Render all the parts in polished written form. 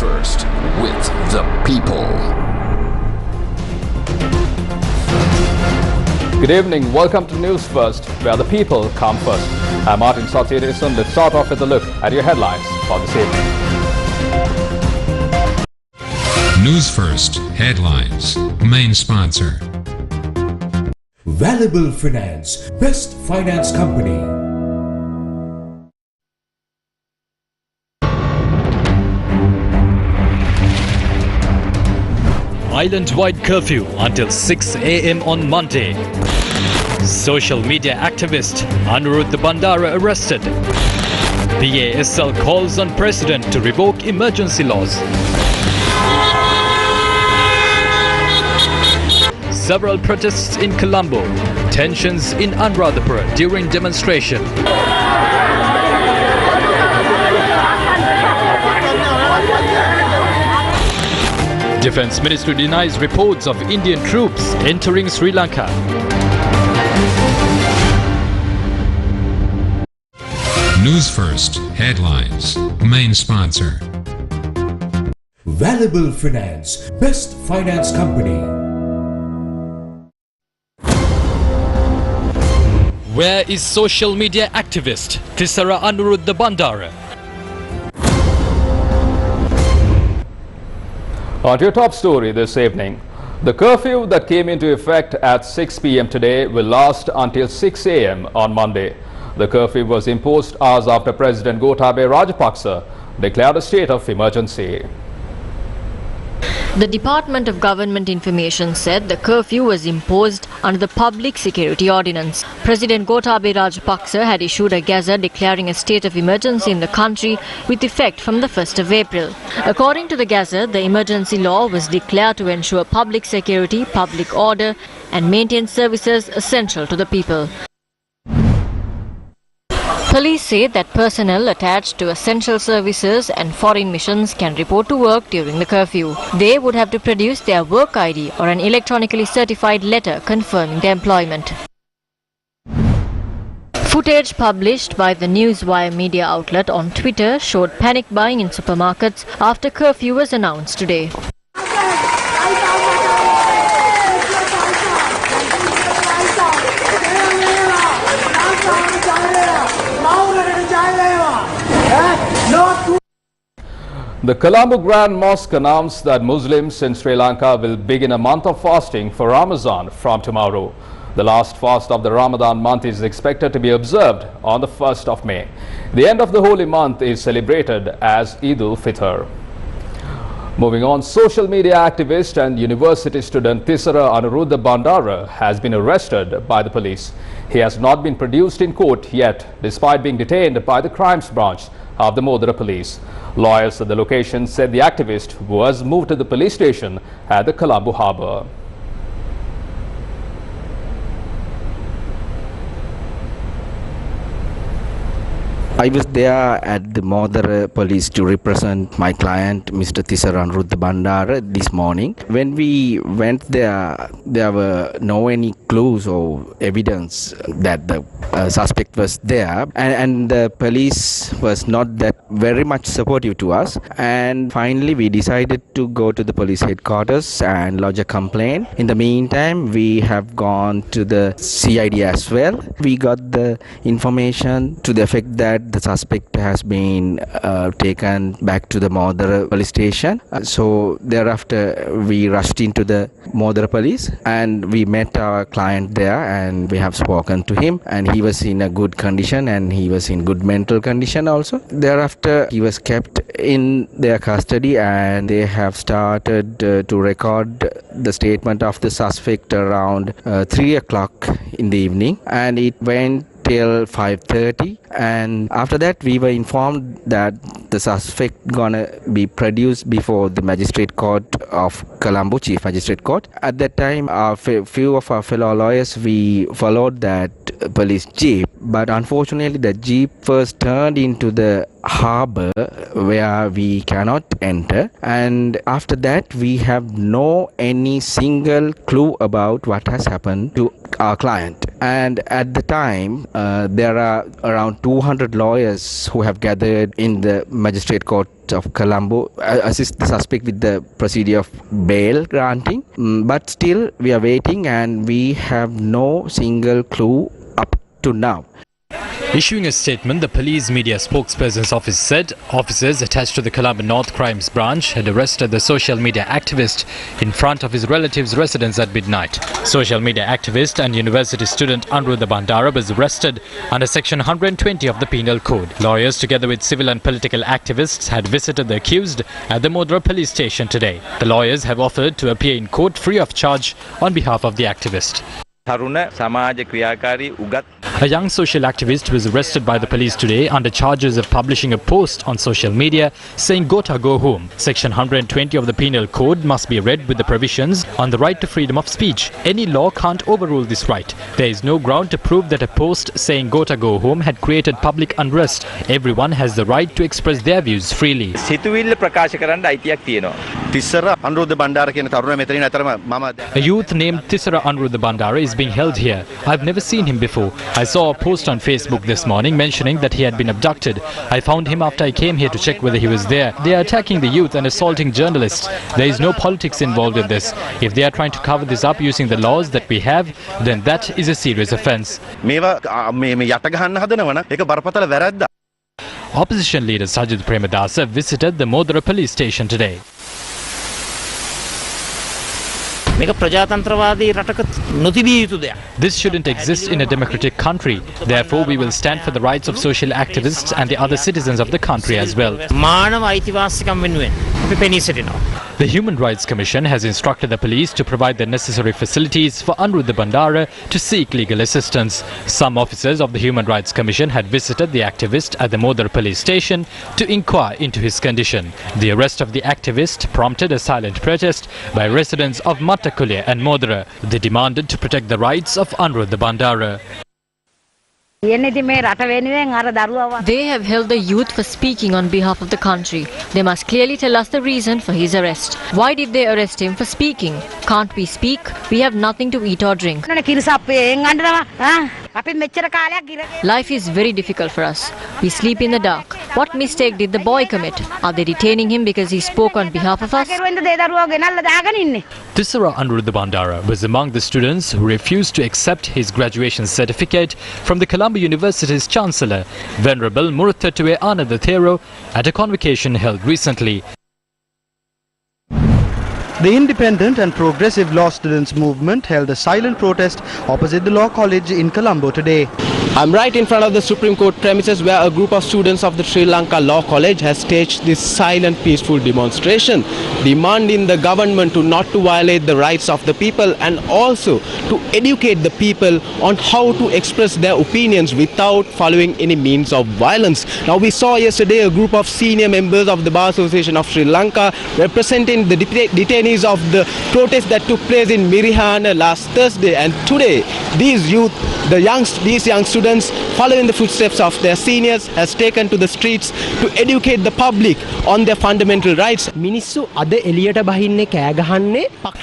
First with the people. Good evening, welcome to News First, where the people come first. I'm Martin Satyadesan. Let's start off with a look at your headlines for this evening. News First headlines. Main sponsor. Valuable Finance, best finance company. Island-wide curfew until 6 a.m. on Monday. Social media activist Anuruddha Bandara arrested. BASL calls on President to revoke emergency laws. Several protests in Colombo. Tensions in Anuradhapura during demonstration. Defense Ministry denies reports of Indian troops entering Sri Lanka. News First headlines. Main sponsor. Valuable Finance, best finance company. Where is social media activist Thisara Anuruddha Bandara? On to your top story this evening. The curfew that came into effect at 6 p.m. today will last until 6 a.m. on Monday. The curfew was imposed hours after President Gotabaya Rajapaksa declared a state of emergency. The Department of Government Information said the curfew was imposed under the Public Security Ordinance. President Gotabaya Rajapaksa had issued a gazette declaring a state of emergency in the country with effect from the 1st of April. According to the gazette, the emergency law was declared to ensure public security, public order and maintain services essential to the people. Police say that personnel attached to essential services and foreign missions can report to work during the curfew. They would have to produce their work ID or an electronically certified letter confirming their employment. Footage published by the Newswire media outlet on Twitter showed panic buying in supermarkets after curfew was announced today. The Colombo Grand Mosque announced that Muslims in Sri Lanka will begin a month of fasting for Ramadan from tomorrow. The last fast of the Ramadan month is expected to be observed on the 1st of May. The end of the holy month is celebrated as Eid al-Fitr. Moving on, social media activist and university student Thisara Anuruddha Bandara has been arrested by the police. He has not been produced in court yet, despite being detained by the crimes branch of the Modara police. Lawyers at the location said the activist was moved to the police station at the Colombo harbour. I was there at the Modara police to represent my client, Mr. Thisara Anuruddha Bandara, this morning. When we went there, there were no any clues or evidence that the suspect was there, and the police was not that very much supportive to us. And finally, we decided to go to the police headquarters and lodge a complaint. In the meantime, we have gone to the CID as well. We got the information to the effect that the suspect has been taken back to the Modara police station. So thereafter we rushed into the Modara police and we met our client there, and we have spoken to him, and he was in a good condition and he was in good mental condition also. Thereafter he was kept in their custody, and they have started to record the statement of the suspect around 3 o'clock in the evening, and it went till 5:30, and after that we were informed that the suspect gonna be produced before the magistrate court of Colombo, Chief Magistrate Court. At that time, few of our fellow lawyers, we followed that police jeep, but unfortunately the jeep first turned into the harbor where we cannot enter, and after that we have no any single clue about what has happened to our client. And at the time there are around 200 lawyers who have gathered in the magistrate court Court of Colombo assist the suspect with the procedure of bail granting. But still, we are waiting and we have no single clue up to now. Issuing a statement, the police media spokesperson's office said officers attached to the Colombo North Crimes Branch had arrested the social media activist in front of his relative's residence at midnight. Social media activist and university student Anuruddha Bandara was arrested under Section 120 of the Penal Code. Lawyers together with civil and political activists had visited the accused at the Modra police station today. The lawyers have offered to appear in court free of charge on behalf of the activist. A young social activist was arrested by the police today under charges of publishing a post on social media saying "Gota go home." Section 120 of the Penal Code must be read with the provisions on the right to freedom of speech. Any law can't overrule this right. There is no ground to prove that a post saying "Gota go home" had created public unrest. Everyone has the right to express their views freely. A youth named Tissara Anuruddha Bandara is being held here. I've never seen him before. I saw a post on Facebook this morning mentioning that he had been abducted. I found him after I came here to check whether he was there. They are attacking the youth and assaulting journalists. There is no politics involved in this. If they are trying to cover this up using the laws that we have, then that is a serious offence. Opposition leader Sajid Premadasa visited the Modra police station today. This shouldn't exist in a democratic country. Therefore, we will stand for the rights of social activists and the other citizens of the country as well. The Human Rights Commission has instructed the police to provide the necessary facilities for Anuruddha Bandara to seek legal assistance. Some officers of the Human Rights Commission had visited the activist at the Modra police station to inquire into his condition. The arrest of the activist prompted a silent protest by residents of Mattakulya and Modra. They demanded to protect the rights of Anuruddha Bandara. They have held the youth for speaking on behalf of the country. They must clearly tell us the reason for his arrest. Why did they arrest him for speaking? Can't we speak? We have nothing to eat or drink. Life is very difficult for us. We sleep in the dark. What mistake did the boy commit? Are they detaining him because he spoke on behalf of us? Tissara Anuruddha Bandara was among the students who refused to accept his graduation certificate from the Colombo University's Chancellor, Venerable Muruthattuwe Anandathero, at a convocation held recently. The independent and progressive law students movement held a silent protest opposite the law college in Colombo today. I'm right in front of the Supreme Court premises where a group of students of the Sri Lanka Law College has staged this silent peaceful demonstration demanding the government not to violate the rights of the people and also to educate the people on how to express their opinions without following any means of violence. Now, we saw yesterday a group of senior members of the Bar Association of Sri Lanka representing the detainees of the protest that took place in Mirihana last Thursday, and today these young students, following the footsteps of their seniors, has taken to the streets to educate the public on their fundamental rights.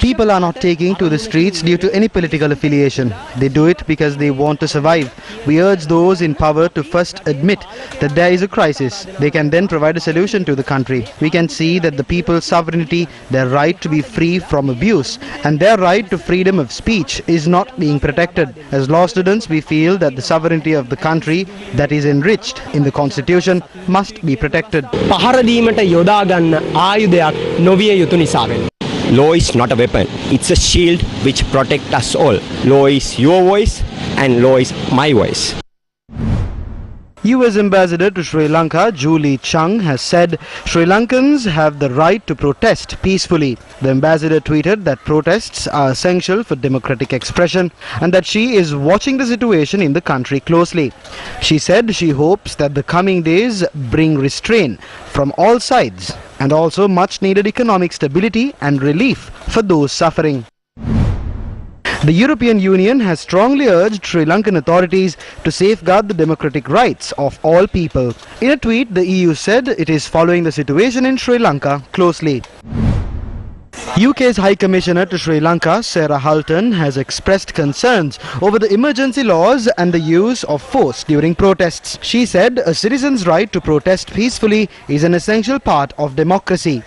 People are not taking to the streets due to any political affiliation. They do it because they want to survive. We urge those in power to first admit that there is a crisis. They can then provide a solution to the country. We can see that the people's sovereignty, their right to be free from abuse, and their right to freedom of speech is not being protected. As law students, we feel that the sovereignty of the country that is enriched in the constitution must be protected. Law is not a weapon, it's a shield which protects us all. Law is your voice and law is my voice. US Ambassador to Sri Lanka, Julie Chung, has said Sri Lankans have the right to protest peacefully. The ambassador tweeted that protests are essential for democratic expression and that she is watching the situation in the country closely. She said she hopes that the coming days bring restraint from all sides and also much needed economic stability and relief for those suffering. The European Union has strongly urged Sri Lankan authorities to safeguard the democratic rights of all people. In a tweet, the EU said it is following the situation in Sri Lanka closely. UK's High Commissioner to Sri Lanka, Sarah Hulton, has expressed concerns over the emergency laws and the use of force during protests. She said a citizen's right to protest peacefully is an essential part of democracy.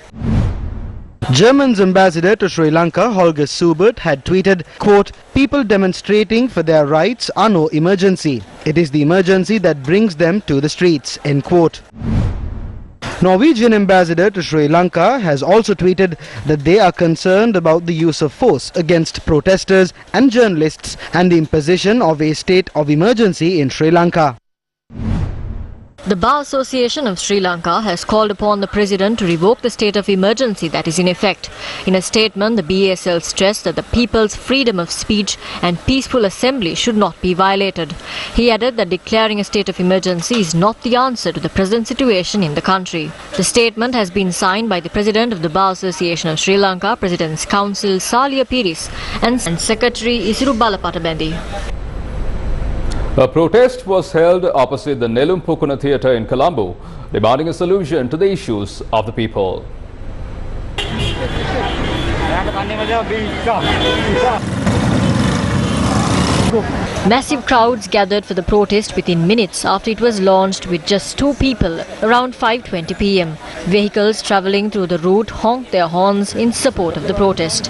German's ambassador to Sri Lanka, Holger Subert, had tweeted, quote, "People demonstrating for their rights are no emergency. It is the emergency that brings them to the streets," end quote. Norwegian ambassador to Sri Lanka has also tweeted that they are concerned about the use of force against protesters and journalists and the imposition of a state of emergency in Sri Lanka. The Bar Association of Sri Lanka has called upon the President to revoke the state of emergency that is in effect. In a statement, the BASL stressed that the people's freedom of speech and peaceful assembly should not be violated. He added that declaring a state of emergency is not the answer to the present situation in the country. The statement has been signed by the President of the Bar Association of Sri Lanka, President's Council Salia Piris, and Secretary Isiru Balapatabendi. A protest was held opposite the Nelum Pukuna Theatre in Colombo, demanding a solution to the issues of the people. Massive crowds gathered for the protest within minutes after it was launched with just 2 people around 5:20 p.m. Vehicles travelling through the route honked their horns in support of the protest.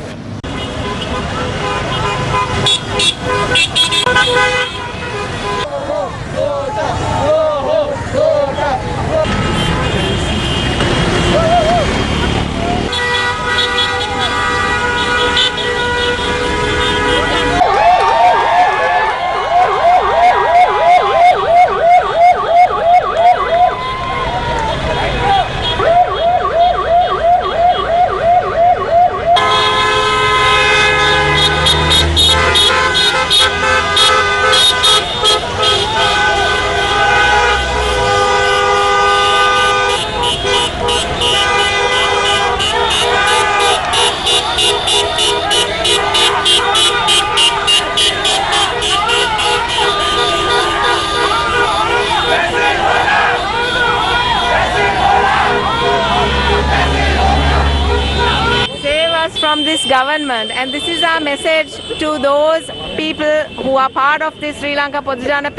From this government, and this is our message to those people who are part of this Sri Lanka Podujana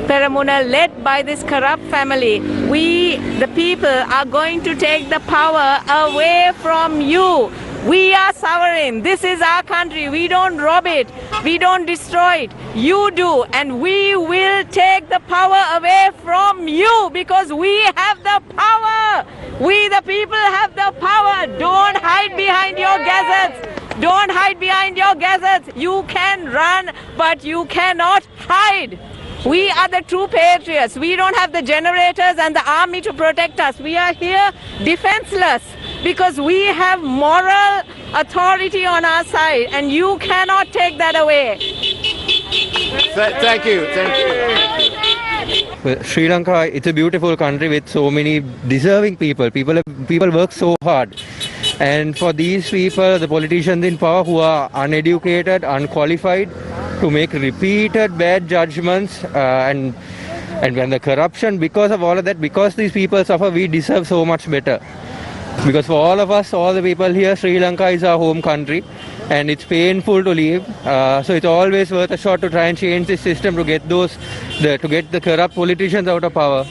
Peramuna led by this corrupt family. We, the people, are going to take the power away from you. We are sovereign. This is our country. We don't rob it. We don't destroy it. You do. And we will take the power away from you because we have the power. We, the people, have the power. Don't hide behind your gazettes. Don't hide behind your gazettes. You can run, but you cannot hide. We are the true patriots. We don't have the generators and the army to protect us. We are here defenseless because we have moral authority on our side, and you cannot take that away. Thank you. Thank you. Well, Sri Lanka, it's a beautiful country with so many deserving people. People work so hard. And for these people, the politicians in power who are uneducated, unqualified, to make repeated bad judgments and when the corruption, because of all of that, because these people suffer, we deserve so much better. Because for all of us, all the people here, Sri Lanka is our home country, and it's painful to leave. So it's always worth a shot to try and change this system to get the corrupt politicians out of power.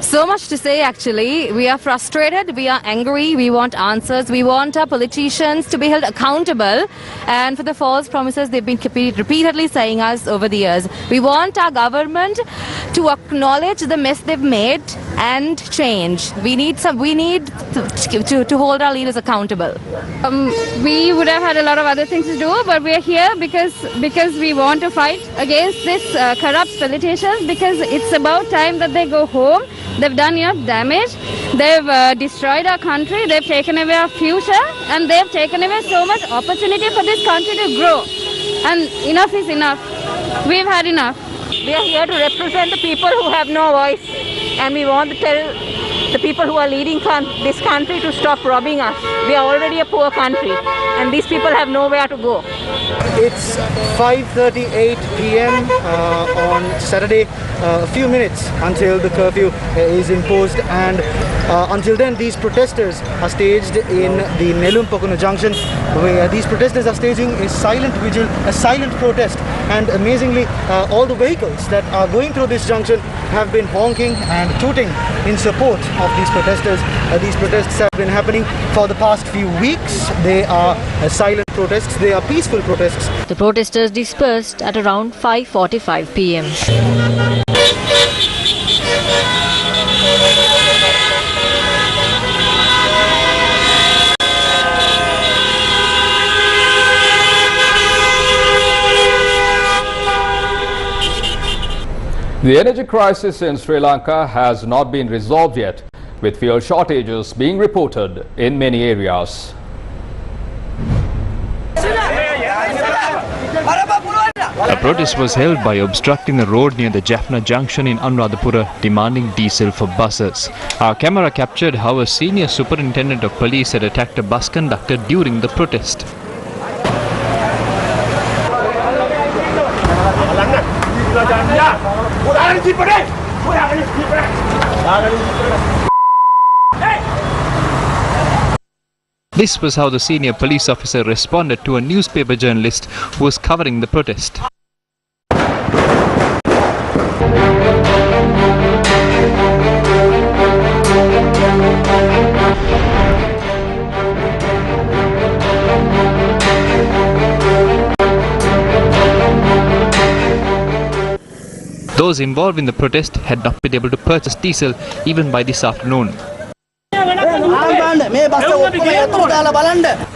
So much to say, actually. We are frustrated, we are angry, we want answers, we want our politicians to be held accountable and for the false promises they've been repeatedly saying us over the years. We want our government to acknowledge the mess they've made and change. We need to hold our leaders accountable. We would have had a lot of other things to do, but we're here because we want to fight against this corrupt politicians, because it's about time that they go home. They've done enough damage. They've destroyed our country. They've taken away our future, and they've taken away so much opportunity for this country to grow. And enough is enough. We've had enough. We are here to represent the people who have no voice, and we want to tell the people who are leading this country to stop robbing us. We are already a poor country, and these people have nowhere to go. It's 5:38 p.m. On Saturday. A few minutes until the curfew is imposed, and Until then, these protesters are staged in the Nelumpakuna junction, where these protesters are staging a silent vigil, a silent protest. And amazingly, all the vehicles that are going through this junction have been honking and tooting in support of these protesters. These protests have been happening for the past few weeks. They are silent protests, they are peaceful protests. The protesters dispersed at around 5:45 p.m. The energy crisis in Sri Lanka has not been resolved yet, with fuel shortages being reported in many areas. A protest was held by obstructing the road near the Jaffna junction in Anuradhapura, demanding diesel for buses. Our camera captured how a senior superintendent of police had attacked a bus conductor during the protest. This was how the senior police officer responded to a newspaper journalist who was covering the protest. Those involved in the protest had not been able to purchase diesel even by this afternoon.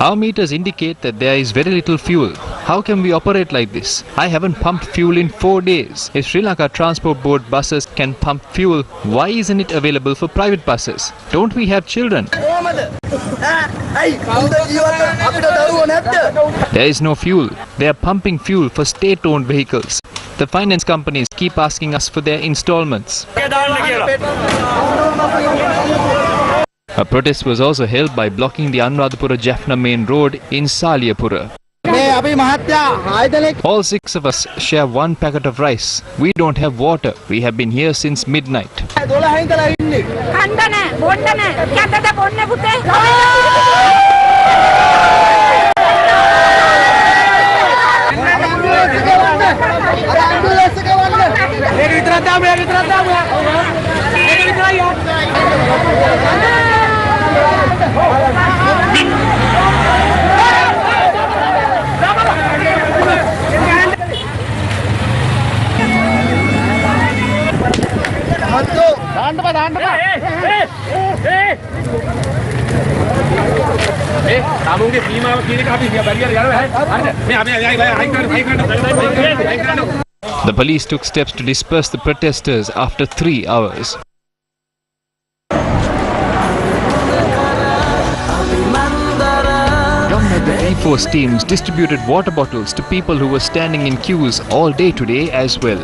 Our meters indicate that there is very little fuel. How can we operate like this? I haven't pumped fuel in 4 days. If Sri Lanka Transport Board buses can pump fuel, why isn't it available for private buses? Don't we have children? There is no fuel. They are pumping fuel for state-owned vehicles. The finance companies keep asking us for their installments. A protest was also held by blocking the Anuradhapura-Jaffna main road in Saliyapura. All 6 of us share 1 packet of rice. We don't have water. We have been here since midnight. The police took steps to disperse the protesters after 3 hours. Force teams distributed water bottles to people who were standing in queues all day today as well.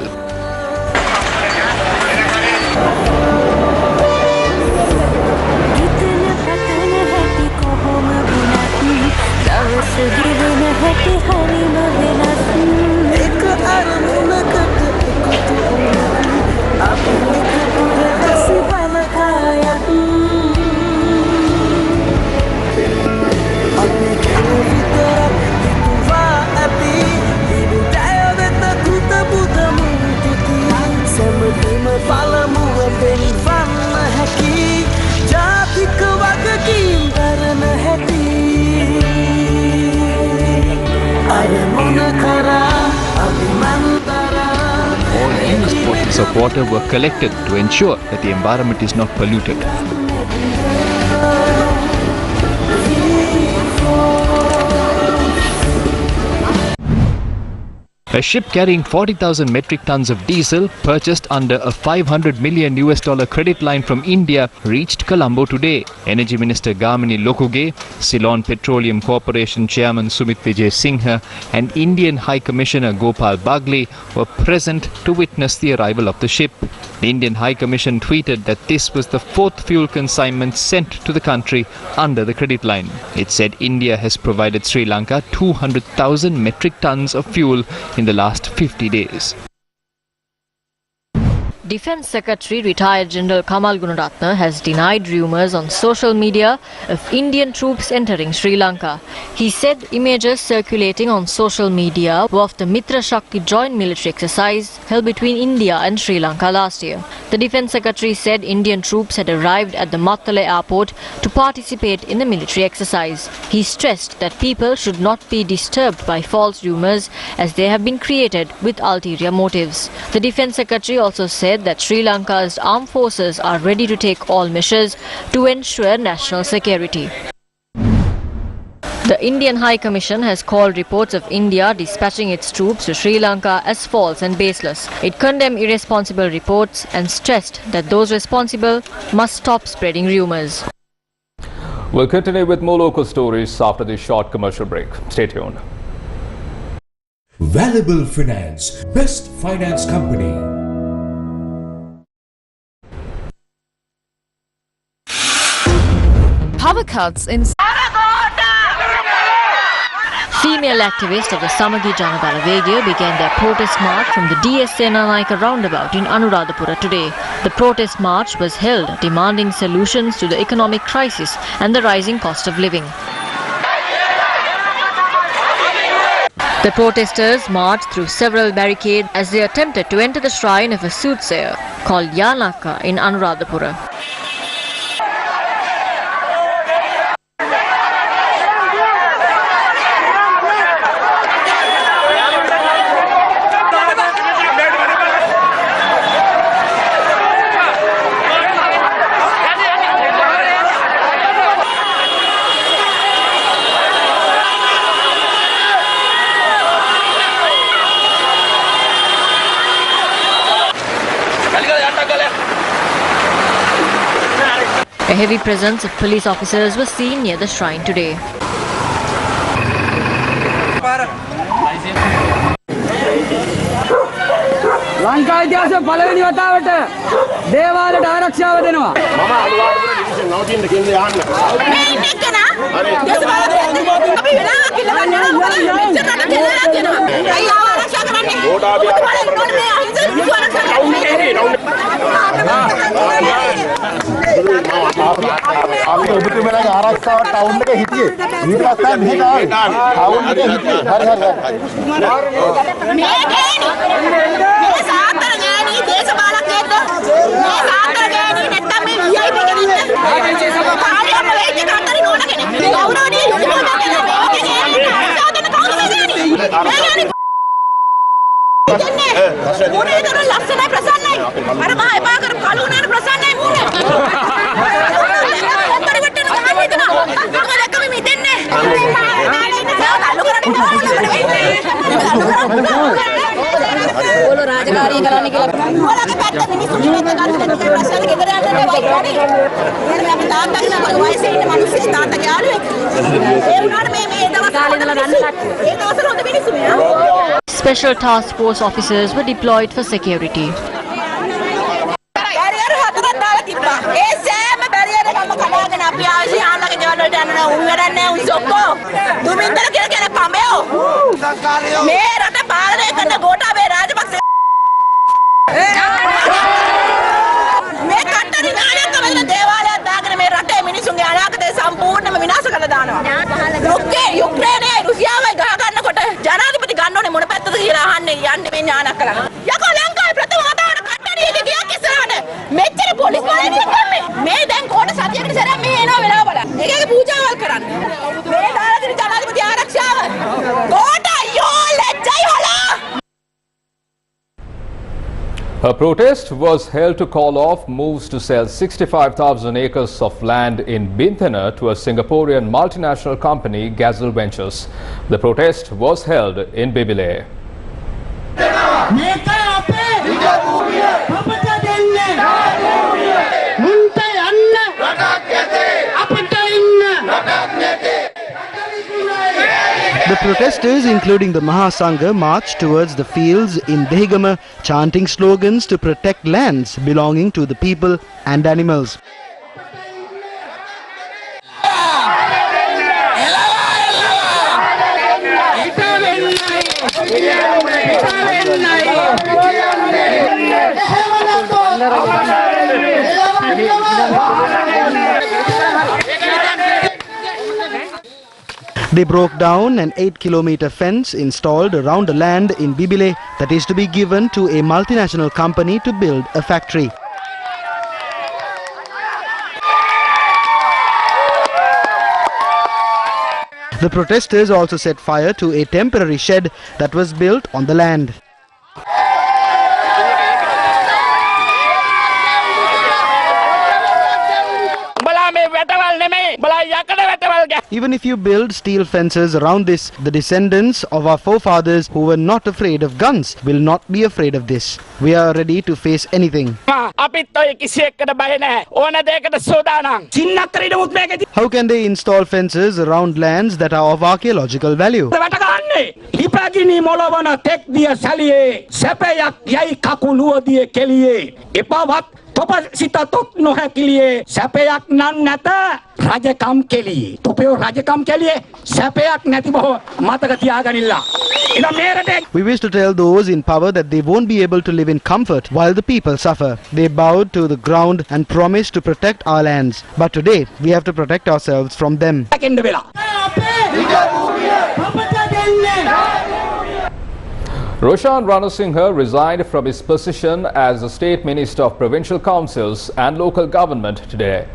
Of water were collected to ensure that the environment is not polluted. A ship carrying 40,000 metric tons of diesel purchased under a $500 million credit line from India reached Colombo today. Energy Minister Gamini Lokuge, Ceylon Petroleum Corporation Chairman Sumit Vijay Singha and Indian High Commissioner Gopal Bagli were present to witness the arrival of the ship. The Indian High Commission tweeted that this was the 4th fuel consignment sent to the country under the credit line. It said India has provided Sri Lanka 200,000 metric tons of fuel in the last 50 days. Defence Secretary retired General Kamal Gunaratne has denied rumours on social media of Indian troops entering Sri Lanka. He said images circulating on social media were of the Mitra Shakti joint military exercise held between India and Sri Lanka last year. The Defence Secretary said Indian troops had arrived at the Mattala airport to participate in the military exercise. He stressed that people should not be disturbed by false rumours as they have been created with ulterior motives. The Defence Secretary also said that Sri Lanka's armed forces are ready to take all measures to ensure national security. The Indian High Commission has called reports of India dispatching its troops to Sri Lanka as false and baseless. It condemned irresponsible reports and stressed that those responsible must stop spreading rumours. We'll continue with more local stories after this short commercial break. Stay tuned. Valuable Finance, best finance company. Power cuts in... Female activists of the Samagi Janabala Vegya began their protest march from the DS Senanayaka roundabout in Anuradhapura today. The protest march was held demanding solutions to the economic crisis and the rising cost of living. The protesters marched through several barricades as they attempted to enter the shrine of a soothsayer called Yanaka in Anuradhapura. A heavy presence of police officers was seen near the shrine today. Lanka ඉතිහාසයේ පළවෙනි වතාවට දේවාලයට ආරක්ෂාව දෙනවා. මම Anuradhapura division 19 ට කෙල්ලේ යන්න. මේ ඉන්නේ කනා. හරි. දේශපාලන අපි වෙලාවක් ඉල්ලගන්න යනවා. මෙච්චරට කෙල්ලලා දෙනවා. අයියා ආරක්ෂා කරන්නේ. ගෝඨාභය ආරක්ෂා කරන්නේ. මේ අහිංසක මිනිස්සු ආරක්ෂා කරන්නේ. අපි ඔබතුමාලගේ ආරක්ෂාව ටවුන් එකේ හිටියේ. ඊට පස්සේ මෙහෙ ආවේ. ටවුන් එකේ හිටියේ. හරි. මේ ගෑණි. රාජකාරී කරන්න කියලා ඔයාලගේ පැත්ත මිනිස්සු මේක ගන්න ප්‍රශ්න ගෙදර යන්න වයින්නේ නේ අපි තාත්තගේ වයසේ ඉන්න මිනිස්සු තාත්තගේ යාළුවෙක් ඒ වුණාට මේ දවස් කාලේ ඉඳලා ගන්න කට්ටිය ඒ දවස්වල හොඳ මිනිස්සු මෙයා Special task force officers were deployed for security. Barrier හතරක් දාලා තිබ්බා ඒ සෑම බැරියර් එකක්ම කඩාගෙන අපි ආවේ යාළුවගේ ගෙවල් වලට යන්න උන් වැඩක් නැහැ උන් සොක්කෝ දුමින්දර කියලා කියන කඹයෝ මේ රට පාලනය කරන ගෝඨාභය රාජපක්ෂ මේ කට්ටරි නායකවල දේවාලයක් දාගෙන මේ රටේ මිනිසුන්ගේ අනාගතය සම්පූර්ණයෙන්ම විනාශ කරලා දානවා. යුක්‍රේනයේ රුසියාවයි ගහ ගන්නකොට ජනාධිපති ගන්න ඕනේ මොන පැත්තද කියලා අහන්නේ යන්නේ මේ ඥානක් කරලා. යකෝ ලංකාවේ ප්‍රථම වතාවට කට්ටරි එක ගියක් ඉස්සරහට මෙච්චර පොලිස් බලයෙන් ඉන්නේ. මේ දැන් කොට සතියකට සැරයක් මේ එනවා වෙලාව බලන්න. ඒකේ පූජාවල් කරන්න. මේ දාලා දෙන ජනාධිපති ආරක්ෂාව. කොට අයියෝ ලැජ්ජයි හොලා. A protest was held to call off moves to sell 65,000 acres of land in Binthana to a Singaporean multinational company, Gazelle Ventures. The protest was held in Bibile. The protesters, including the Mahasangha, marched towards the fields in Dehigama, chanting slogans to protect lands belonging to the people and animals. They broke down an 8-kilometer fence installed around the land in Bibile that is to be given to a multinational company to build a factory. The protesters also set fire to a temporary shed that was built on the land. Even if you build steel fences around this, the descendants of our forefathers who were not afraid of guns will not be afraid of this. We are ready to face anything. How can they install fences around lands that are of archaeological value? We wish to tell those in power that they won't be able to live in comfort while the people suffer. They bowed to the ground and promised to protect our lands. But today, we have to protect ourselves from them. Roshan Ranasinghe resigned from his position as the State Minister of Provincial Councils and Local Government today.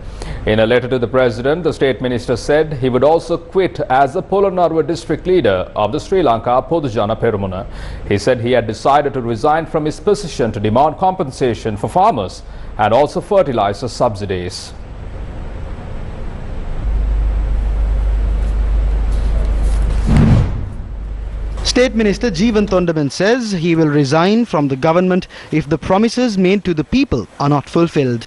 In a letter to the President, the State Minister said he would also quit as the Polonnaruwa district leader of the Sri Lanka Podujana Peramuna. He said he had decided to resign from his position to demand compensation for farmers and also fertilizer subsidies. State Minister Jeevan Thondaman says he will resign from the government if the promises made to the people are not fulfilled.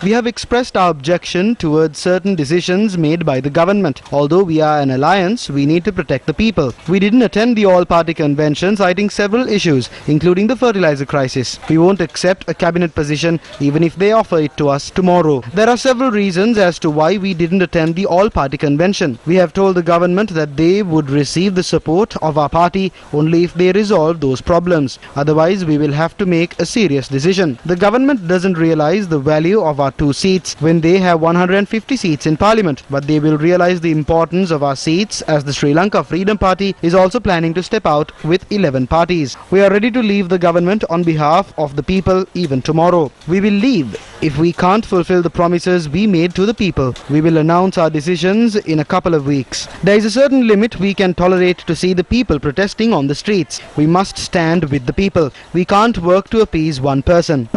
We have expressed our objection towards certain decisions made by the government. Although we are an alliance, we need to protect the people. We didn't attend the all-party convention, citing several issues, including the fertilizer crisis. We won't accept a cabinet position even if they offer it to us tomorrow. There are several reasons as to why we didn't attend the all-party convention. We have told the government that they would receive the support of our party only if they resolve those problems. Otherwise, we will have to make a serious decision. The government doesn't realize the value of our 2 seats when they have 150 seats in parliament, but they will realize the importance of our seats as the Sri Lanka Freedom Party is also planning to step out with 11 parties. We are ready to leave the government on behalf of the people even tomorrow. We will leave if we can't fulfill the promises we made to the people. We will announce our decisions in a couple of weeks. There is a certain limit we can tolerate to see the people protesting on the streets. We must stand with the people. We can't work to appease one person.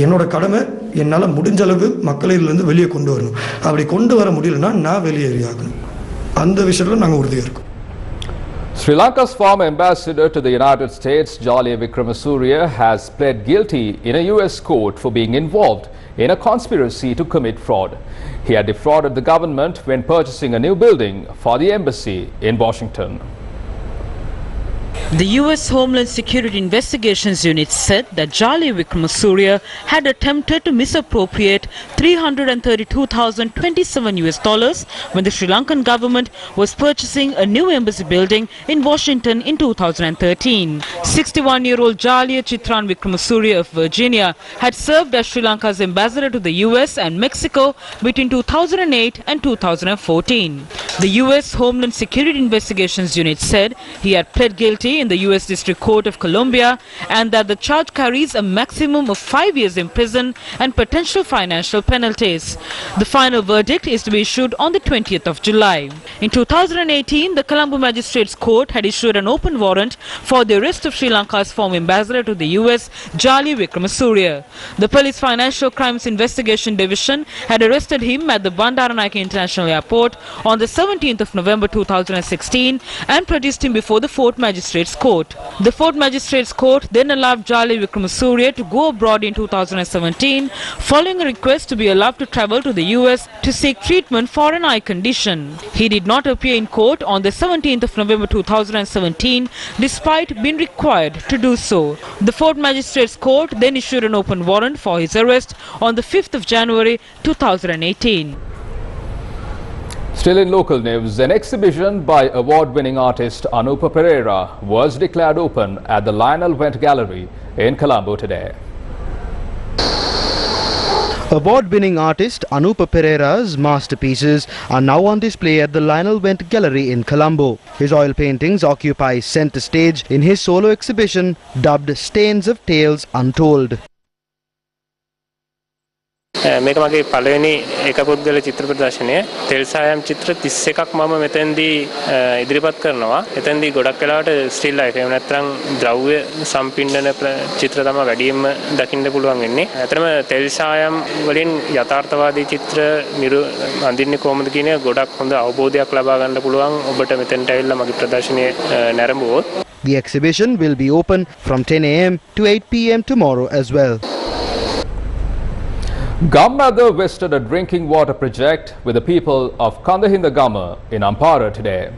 என்னோட கடமை என்னால முடிஞ்ச அளவு மக்களை இதுல இருந்து வெளியே கொண்டு வரணும். அப்படி கொண்டு வர முடியலனா நான் வெளியேறியாகணும். அந்த விஷயத்துல நாங்க உறுதியா இருக்கோம். Sri Lanka's former ambassador to the United States, Jalia Wickremesuriya, has pled guilty in a US court for being involved in a conspiracy to commit fraud. He had defrauded the government when purchasing a new building for the embassy in Washington. The US Homeland Security Investigations Unit said that Jalia Wickremesuriya had attempted to misappropriate $332,027 when the Sri Lankan government was purchasing a new embassy building in Washington in 2013. 61-year-old Jalia Chitran Wickremesuriya of Virginia had served as Sri Lanka's ambassador to the US and Mexico between 2008 and 2014. The US Homeland Security Investigations Unit said he had pled guilty in the US District Court of Columbia and that the charge carries a maximum of 5 years in prison and potential financial penalties. The final verdict is to be issued on the 20th of July. In 2018, the Colombo Magistrates Court had issued an open warrant for the arrest of Sri Lanka's former ambassador to the US, Jalia Wickremesuriya. The Police Financial Crimes Investigation Division had arrested him at the Bandaranaike International Airport on the 17th of November 2016 and produced him before the Fourth Magistrates Court. The Fourth Magistrates Court then allowed Jalia Wickremesuriya to go abroad in 2017 following a request to be allowed to travel to the US to seek treatment for an eye condition. He did not appear in court on the 17th of November 2017 despite being required to do so. The Fourth Magistrates Court then issued an open warrant for his arrest on the 5th of January 2018. Still in local news, an exhibition by award-winning artist Anupa Pereira was declared open at the Lionel Wendt Gallery in Colombo today. Award-winning artist Anupa Pereira's masterpieces are now on display at the Lionel Wendt Gallery in Colombo. His oil paintings occupy center stage in his solo exhibition dubbed Stains of Tales Untold. මේක මගේ පළවෙනි ඒකපොත්ගල චිත්‍ර ප්‍රදර්ශනය. තෙල්සායම් චිත්‍ර 31ක් මම මෙතෙන්දී ඉදිරිපත් කරනවා. එතෙන්දී ගොඩක් වෙලාවට ස්ටිල් ලයිෆ් එහෙම නැත්නම් ද්‍රව්‍ය සම්පින්ඩන චිත්‍ර තමයි වැඩියෙන්ම දකින්න පුළුවන් වෙන්නේ. ඇත්තටම තෙල්සායම් වලින් යථාර්ථවාදී චිත්‍ර අඳින්නේ කොහොමද කියන ගොඩක් හොඳ අවබෝධයක් ලබා ගන්න පුළුවන් ඔබට මෙතෙන්ට ඇවිල්ලා මගේ ප්‍රදර්ශනය නැරඹුවොත්. The exhibition will be open from 10 a.m. to 8 p.m. tomorrow as well. Gumma visited a drinking water project with the people of Kandahinda Gumma in Ampara today.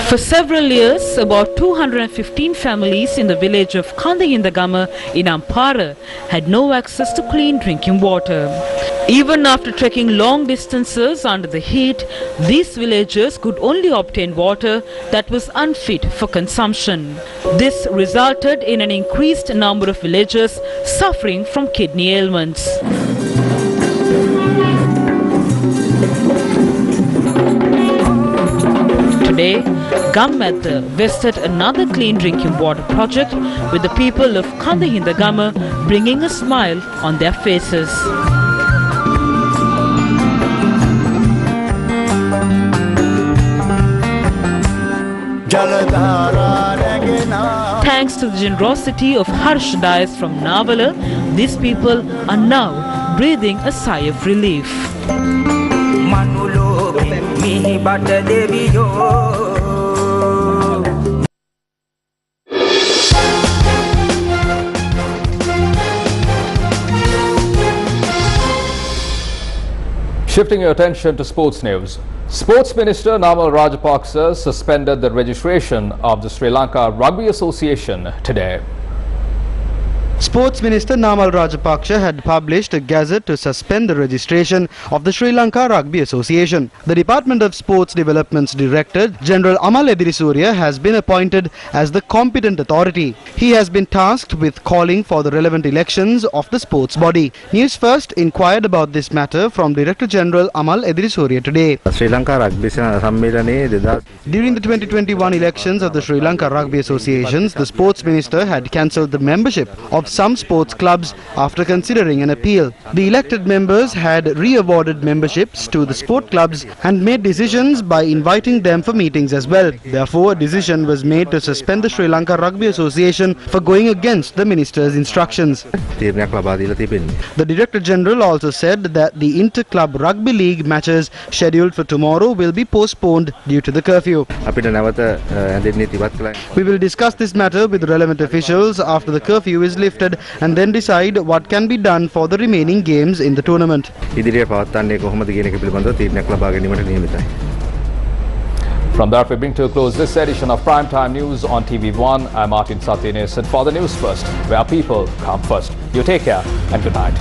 For several years, about 215 families in the village of Kandahinda Gumma in Ampara had no access to clean drinking water. Even after trekking long distances under the heat, these villagers could only obtain water that was unfit for consumption. This resulted in an increased number of villagers suffering from kidney ailments. Today, Gumma visited another clean drinking water project with the people of Kandahinda Gumma bringing a smile on their faces. Thanks to the generosity of Harsh Dias from Navala, these people are now breathing a sigh of relief. Shifting your attention to sports news. Sports Minister Namal Rajapaksa suspended the registration of the Sri Lanka Rugby Association today. Sports Minister Namal Rajapaksa had published a gazette to suspend the registration of the Sri Lanka Rugby Association. The Department of Sports Development's Director, General Amal Edirisurya, has been appointed as the competent authority. He has been tasked with calling for the relevant elections of the sports body. News First inquired about this matter from Director General Amal Edirisurya today. Sri Lanka Rugby Association. During the 2021 elections of the Sri Lanka Rugby Associations, the Sports Minister had cancelled the membership of some sports clubs after considering an appeal. The elected members had re-awarded memberships to the sport clubs and made decisions by inviting them for meetings as well. Therefore, a decision was made to suspend the Sri Lanka Rugby Association for going against the minister's instructions. The Director General also said that the inter-club rugby league matches scheduled for tomorrow will be postponed due to the curfew. We will discuss this matter with relevant officials after the curfew is lifted and then decide what can be done for the remaining games in the tournament. From that, we bring to a close this edition of Primetime News on TV1. I'm Martin Satyanes, and for the News First, where people come first. You take care and good night.